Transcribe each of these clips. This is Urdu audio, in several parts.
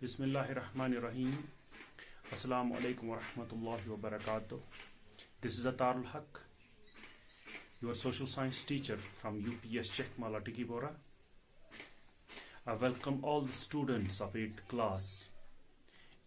Bismillahirrahmanirrahim. Assalamu alaikum wa rahmatullahi wa barakatuh. This is Atarul Haq, your social science teacher from UPS Chekmala Tikibora. I welcome all the students of 8th class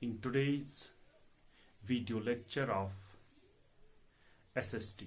in today's video lecture of SST.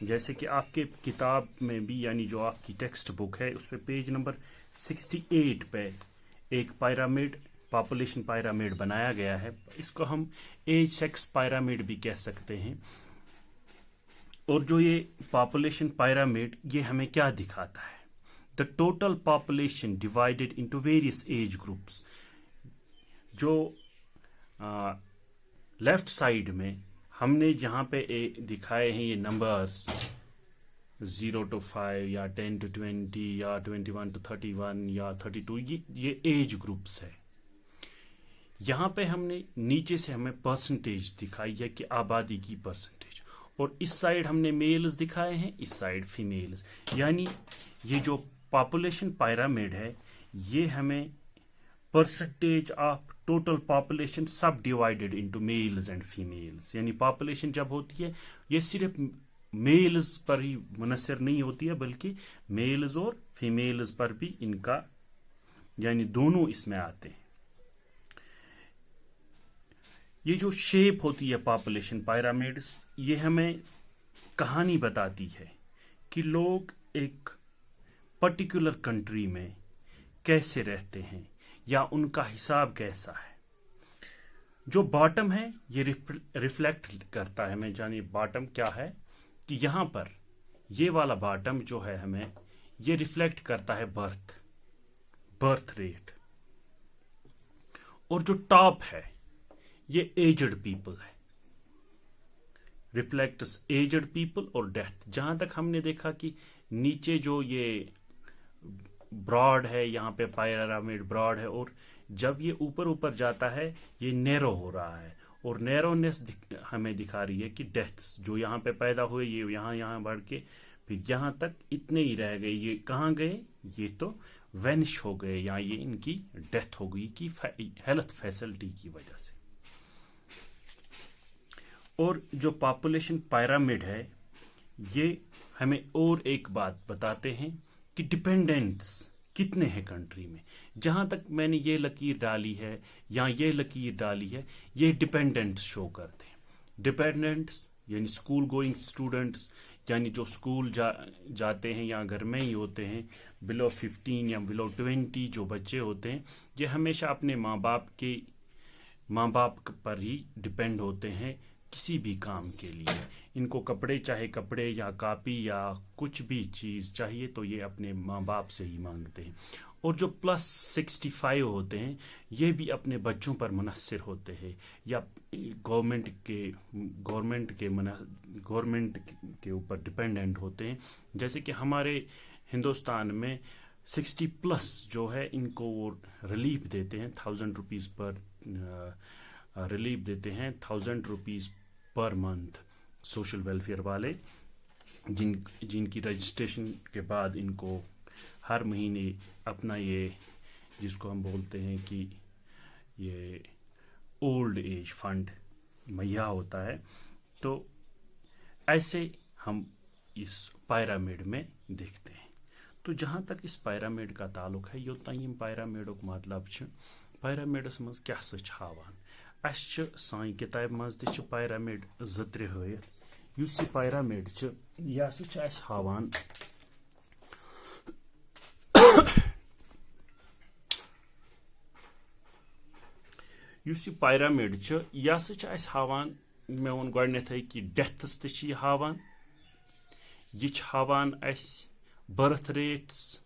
جیسے کہ آپ کے کتاب میں بھی یعنی جو آپ کی ٹیکسٹ بک ہے اس پہ پیج نمبر 68 پہ ایک پیرامڈ پاپولیشن پیرامڈ بنایا گیا ہے. اس کو ہم ایج سیکس پیرامڈ بھی کہہ سکتے ہیں. اور جو یہ پاپولیشن پیرامڈ یہ ہمیں کیا دکھاتا ہے؟ The total population divided into various age groups. جو لیفٹ سائڈ میں ہم نے جہاں پہ دکھائے ہیں یہ نمبرز 0 to 5 یا 10 to 20 یا 21 to 31 یا 32 یہ ایج گروپس ہے. یہاں پہ ہم نے نیچے سے ہمیں پرسنٹیج دکھائی ہے کہ آبادی کی پرسنٹیج, اور اس سائڈ ہم نے میلز دکھائے ہیں, اس سائڈ فیمیلز. یعنی یہ جو پاپولیشن پیرامڈ ہے یہ ہمیں percentage of total population sub divided into males and females. یعنی پاپولیشن جب ہوتی ہے یہ صرف میلز پر ہی منحصر نہیں ہوتی ہے بلکہ میلز اور فیمیلز پر بھی ان کا یعنی دونوں اس میں آتے ہیں. یہ جو شیپ ہوتی ہے پاپولیشن پیرامڈس یہ ہمیں کہانی بتاتی ہے کہ لوگ ایک پرٹیکولر کنٹری میں کیسے رہتے ہیں یا ان کا حساب کیسا ہے. جو باٹم ہے یہ ریفلیکٹ کرتا ہے, میں جانے باٹم کیا ہے کہ یہاں پر یہ والا باٹم جو ہے ہمیں یہ ریفلیکٹ کرتا ہے برتھ ریٹ, اور جو ٹاپ ہے یہ ایجڈ پیپل ہے, ریفلیکٹس ایجڈ پیپل اور ڈیتھ. جہاں تک ہم نے دیکھا کہ نیچے جو یہ براڈ ہے یہاں پہ پیرامڈ براڈ ہے, اور جب یہ اوپر جاتا ہے یہ نیرو ہو رہا ہے, اور نیرونیس ہمیں دکھا رہی ہے کہ ڈیتھس جو یہاں پہ پیدا ہوئے یہ یہاں بڑھ کے پھر یہاں تک اتنے ہی رہ گئے. یہ کہاں گئے؟ یہ تو وینش ہو گئے یا یہ ان کی ڈیتھ ہو گئی کی ہیلتھ فیسلٹی کی وجہ سے. اور جو پاپولیشن پیرامڈ ہے یہ ہمیں اور ایک بات بتاتے ہیں کہ ڈپینڈنٹس کتنے ہیں کنٹری میں. جہاں تک میں نے یہ لکیر ڈالی ہے یا یہ لکیر ڈالی ہے یہ ڈپینڈنٹس شو کرتے ہیں. ڈپینڈنٹس یعنی اسکول گوئنگ اسٹوڈنٹس یعنی جو اسکول جاتے ہیں یا گھر میں ہی ہوتے ہیں, بلو 15 یا بلو 20 جو بچے ہوتے ہیں یہ ہمیشہ اپنے ماں باپ پر ہی ڈپینڈ ہوتے ہیں کسی بھی کام کے لیے. ان کو چاہے کپڑے یا کاپی یا کچھ بھی چیز چاہیے تو یہ اپنے ماں باپ سے ہی مانگتے ہیں. اور جو پلس 65 ہوتے ہیں یہ بھی اپنے بچوں پر منحصر ہوتے ہیں یا گورنمنٹ کے اوپر ڈپینڈنٹ ہوتے ہیں. جیسے کہ ہمارے ہندوستان میں 60 پلس جو ہے ان کو وہ ریلیف دیتے ہیں 1000 روپیز پر ریلیف دیتے ہیں 1000 rupees per month social welfare والے, جن کی رجسٹریشن کے بعد ان کو ہر مہینے اپنا یہ جس کو ہم بولتے ہیں کہ یہ اولڈ ایج فنڈ مہیا ہوتا ہے. تو ایسے ہم اس پیرامڈ میں دیکھتے ہیں. تو جہاں تک اس پیرامڈ کا تعلق ہے یوتام پیرامڈ مطلب پیرامڈس مز کیا ہاوان اس سان کتاب مز تہ پیرامڈ 2-3 ہٲیِتھ. یُس یہ پیرامڈ یہ ہسا ہاوان یُس یہ پیرامڈ یہ ہسا ہاوان مےٚ ووٚن گۄڈنیٚتھٕے کہ ڈیتھس تہ یہ ہاوان, یہ ہاوان برتھ ریٹس,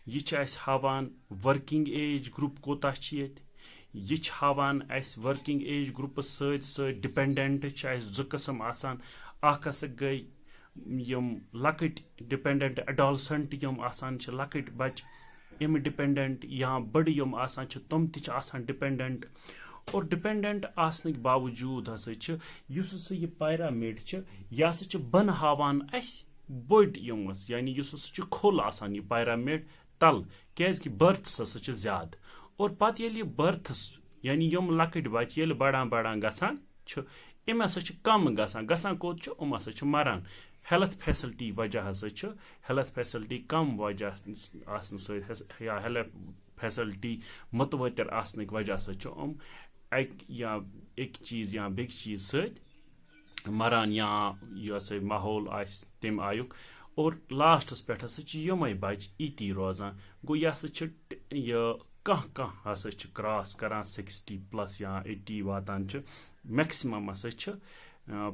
یہ ہاوان ورکنگ ایج گروپ کوتاہ ییٚتہِ, یہ ہاوان ورکنگ ایج گروپس ست ڈپینڈنٹ 2 قسم آسان. اکھ ہسا گٔے یم لکٹ ڈپینڈنٹ ایڈالسنٹ یم آسان لکٹ بچہ یم ڈپینڈنٹ یا بڑ یم آسان تم تہ آسان ڈپینڈنٹ. اور ڈپینڈنٹ آسنک باوجود ہسا یُس ہسا یہ پیرامڈ یہ ہسا بن ہاوان بٔڑ یمس یعنی اس ہسا کھوٚل آسان یہ پیرامڈ تل کیازِ کہ برتھس ہسا زیادٕ. اور پتہٕ ییٚلہِ یہ برتھس یعنی یم لکٹ بچہ ییٚلہِ بڑان گژھان یم ہسا کم گژھان کوٚت یم ہسا مران. ہیلتھ فیسلٹی وجہ ہسا ہیلتھ فیسلٹی کم وجہ آسن ست یا ہیلتھ فیسلٹی متواتر آسنک وجہ یم اک چیز یا بیٚکہِ چیز ست مران یا یہ سا ماحول آسہِ تمہِ آیُک اور لاسٹس پٮ۪ٹھ ہسا چھِ یِمے بچہِ ایٖتی روزان گوٚو یہِ ہسا چھِ یہِ کانٛہہ ہسا چھِ کراس کران 60+ یا 80 واتان چھِ میکسِمم ہسا چھِ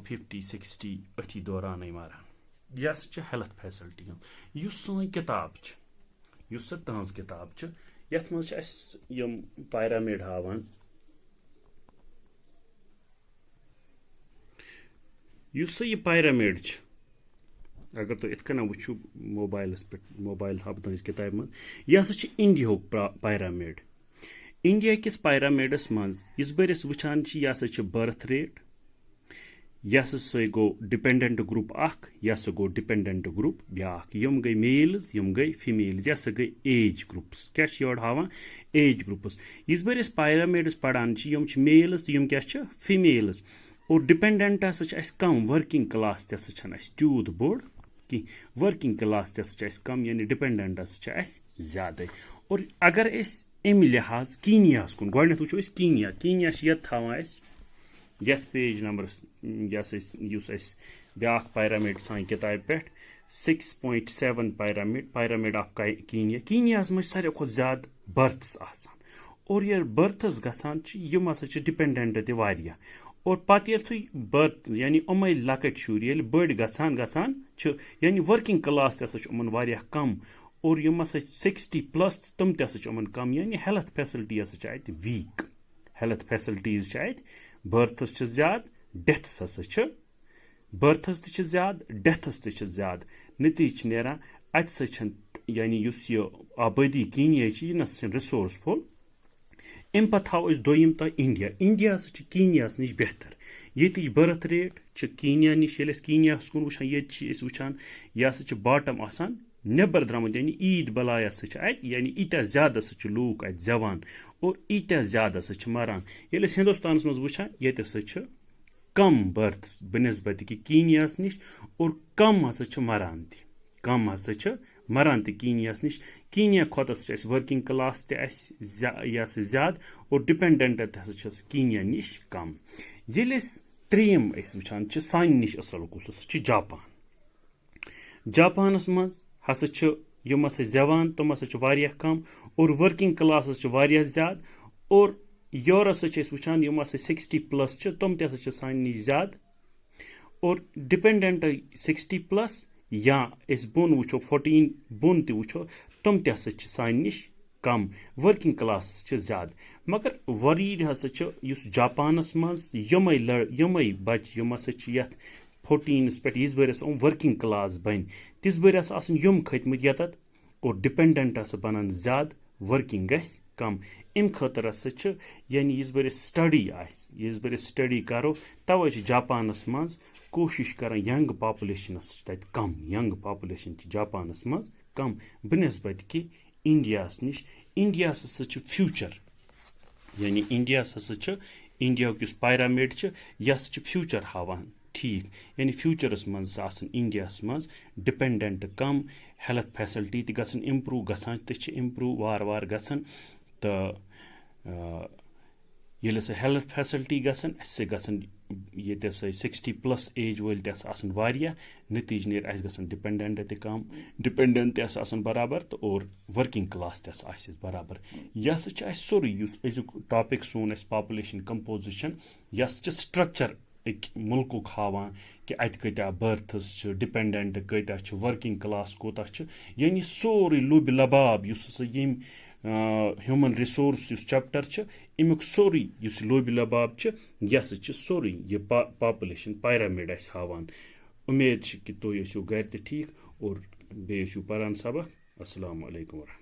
50-60 أتھی دورانٕے مران. یہِ ہسا چھِ ہیلتھ فیسلٹی ہُنٛد. یُس سٲنۍ کِتاب چھِ یُس سۄ تٕہنٛز کِتاب چھِ یتھ منٛز چھِ اَسہِ یِم پیرامِڈ ہاوان. یُس سا یہِ پیرامِڈ چھِ اگر تُہۍ یِتھ کٔنۍ وٕچھِو موبایلَس پٮ۪ٹھ موبایل ہاو تُہنٛزِ کِتابہِ منٛز یہِ ہسا چھِ اِنڈیہُک پیرامِڈ. اِنڈیا کِس پیرامِڈس منٛز یِژ بٔرۍ أسۍ وٕچھان چھِ یہِ ہسا چھِ بٔرٕتھ ریٹ یہِ ہسا سُے گوٚو ڈِپٮ۪نڈنٹ گروپ اکھ یہِ ہسا گوٚو ڈِپٮ۪نڈنٹ گروپ بیاکھ. یِم گٔے میلٕز یِم گٔے فیمیلٕز. یہِ ہسا گٔے ایج گروپٕس. کیاہ چھِ یورٕ ہاوان ایج گروپٕس. یِژ بٔرۍ أسۍ پیرامِڈس پران چھِ یِم چھِ میلٕز تہٕ یِم کیاہ چھِ فیمیلٕز. اور ڈِپٮ۪نڈنٹ ہسا چھِ اَسہِ کم ؤرکِنگ کلاس تہِ ہسا چھنہٕ اَسہِ تیوٗت بوٚڑ کینٛہہ. ؤرکِنگ کلاس تہِ ہسا چھِ اَسہِ کم یعنی ڈِپٮ۪نڈنٹ ہسا چھِ اَسہِ زیادٕ. اور اگر أسۍ اَمہِ لحاظ کیٖنیاہس کُن گۄڈٕنیتھ وٕچھو أسۍ کیٖنیا. کیٖنیا چھِ ییٚتہِ تھاوان اَسہِ یتھ پیج نمبرس یُس اَسہِ بیاکھ پیرامِڈ سانہِ کِتابہِ پٮ۪ٹھ 6.7 پیرامِڈ آف کیٖنیا. کیٖنیاہس منٛز چھِ ساروی کھۄتہٕ زیادٕ برتھس آسان. اور ییٚلہِ برتھس گژھان چھِ یِم ہسا چھِ ڈِپٮ۪نڈنٹ تہِ واریاہ. اور پتہٕ ییٚلہِ تُہۍ برتھ یعنی یِمے لۄکٕٹۍ شُرۍ ییٚلہِ بٔڑۍ گژھان چھِ یعنی ؤرکِنگ کلاس تہِ ہسا چھُ یِمن واریاہ کم. اور یِم ہسا 60+ تِم تہِ ہسا چھِ یِمن کم یعنی ہیلتھ فیسلٹی ہسا چھِ اتہِ ویٖک. ہیلتھ فیسلٹیٖز چھِ اتہِ برتھس چھِ زیادٕ ڈیتھس ہسا چھِ برتھس تہِ چھِ زیادٕ ڈیتھس تہِ چھِ زیادٕ. نتیٖجہٕ چھِ نیران اتہِ سا چھنہٕ یعنی یُس یہِ آبٲدی کیٖنیا چھِ یہِ نسا چھنہٕ رِسورسفُل. امہِ پتہٕ تھاوو أسۍ دوٚیِم تۄہہِ انڈیا. انڈیا ہسا چھِ کیٖنیاہس نِش بہتر. ییٚتِچ برتھ ریٹ چھِ کیٖنیا نِش ییٚلہِ أسۍ کیٖنیاہس کُن وٕچھان ییٚتہِ چھِ أسۍ وٕچھان یہِ ہسا چھِ باٹم آسان نٮ۪بر درٛامٕتۍ یعنی عیٖد بلاے ہسا چھِ اتہِ یعنی ییٖتیاہ زیادٕ ہسا چھِ لوٗکھ اتہِ زٮ۪وان اور ییٖتیاہ زیادٕ ہسا چھِ مران. ییٚلہِ أسۍ ہندوستانس منٛز وٕچھان ییٚتہِ ہسا چھِ کم برتھس بنسبتہِ کہِ کیٖنیاہس نِش اور کم ہسا چھِ مران تہِ کیٖنیاہس نِش. کیٖنیا کھۄتہٕ ہسا چھِ اَسہِ ؤرکِنگ کلاس تہِ اَسہِ یہِ ہسا زیادٕ اور ڈِپٮ۪نڈنٹ تہِ ہسا چھِ اَسہِ کیٖنیا نِش کم. ییٚلہِ أسۍ ترٛیٚیِم أسۍ وٕچھان چھِ سانہِ نِش اصل کُس ہسا چھُ جاپان. جاپانس منٛز ہسا چھِ یِم ہسا زٮ۪وان تِم ہسا چھِ واریاہ کم اور ؤرکِنگ کلاس ہسا چھِ واریاہ زیادٕ. اور یورٕ ہسا چھِ أسۍ وٕچھان یِم ہسا 60+ چھِ تِم تہِ ہسا چھِ سانہِ نِش زیادٕ. اور ڈِپٮ۪نڈنٹ 60+ یا أسۍ بۄن وٕچھو 14 بۄن تہِ وٕچھو تِم تہِ ہسا چھِ سانہِ نِش کم. ؤرکِنگ کلاس چھِ زیادٕ. مگر ؤریٖد ہسا چھِ یُس جاپانس منٛز یِمے بچہِ یِم ہسا چھِ یتھ 14 پٮ۪ٹھ یِژ بٔرۍ ہسا یِم ؤرکِنگ کلاس بنہِ تِژ بٔرۍ ہسا آسن یِم کھٔتمٕتۍ ییٚتٮ۪تھ اور ڈِپٮ۪نڈنٹ ہسا بنن زیادٕ ؤرکِنگ گژھِ کم. امہِ خٲطرٕ ہسا چھِ یعنی یِژ بٔرۍ أسۍ سٹڈی آسہِ یِژ بٔرۍ أسۍ سٹڈی کرو توے چھِ جاپانس منٛز کوٗشش کران ینگ پاپولیشنس چھِ تتہِ کم. ینگ پاپولیشن چھِ جاپانس منٛز کم بنسبتہِ کہِ انڈیاہس نِش. انڈیاہس ہسا چھُ فیوٗچر یعنی انڈیاہس ہسا چھُ انڈیاہُک یُس پیرامِڈ چھُ یہِ ہسا چھُ فیوٗچر ہاوان ٹھیٖک. یعنی فیوٗچرس منٛز آسان انڈیاہس منٛز ڈِپٮ۪نڈنٹ کم. ہیلتھ فیسلٹی تہِ گژھن امپروٗ گژھان تہِ چھِ امپروٗ وارٕ گژھان. تہٕ ییٚلہِ ہسا ہیلتھ فیسلٹی گژھن اَسہِ گژھن ییٚتہِ ہسا 60+ ایج وٲلۍ تہِ ہسا آسان واریاہ. نتیٖجہٕ نیرِ اَسہِ گژھن ڈِپٮ۪نڈنٹ تہِ کم. ڈِپٮ۪نڈنٹ تہِ ہسا آسان برابر تہٕ اور ؤرکِنگ کلاس تہِ ہسا آسہِ برابر. یہِ ہسا چھُ اَسہِ سورُے یُس أزیُک ٹاپِک سون اَسہِ پاپولیشن کمپوزِشن یہِ ہسا چھِ سٹرکچر أکۍ مُلکُک ہاوان کہِ اَتہِ کۭتیاہ برتھس چھِ ڈِپٮ۪نڈنٹ کۭتیاہ چھِ ؤرکِنگ کلاس کوٗتاہ چھُ یعنی سورُے لوٗبہِ لباب یُس ہسا ییٚمہِ ہیوٗمن رِسورس یُس چیپٹر چھُ امیُک سورُے یُس لوٗبہِ لباب چھُ یہِ ہسا چھُ سورُے یہِ پاپولیشن پیرامِڈ اَسہِ ہاوان. اُمید چھِ کہِ تُہۍ ٲسِو گرِ تہِ ٹھیٖک اور بیٚیہِ ٲسِو پران سبق. السلام علیکم ورحمتہ اللہ.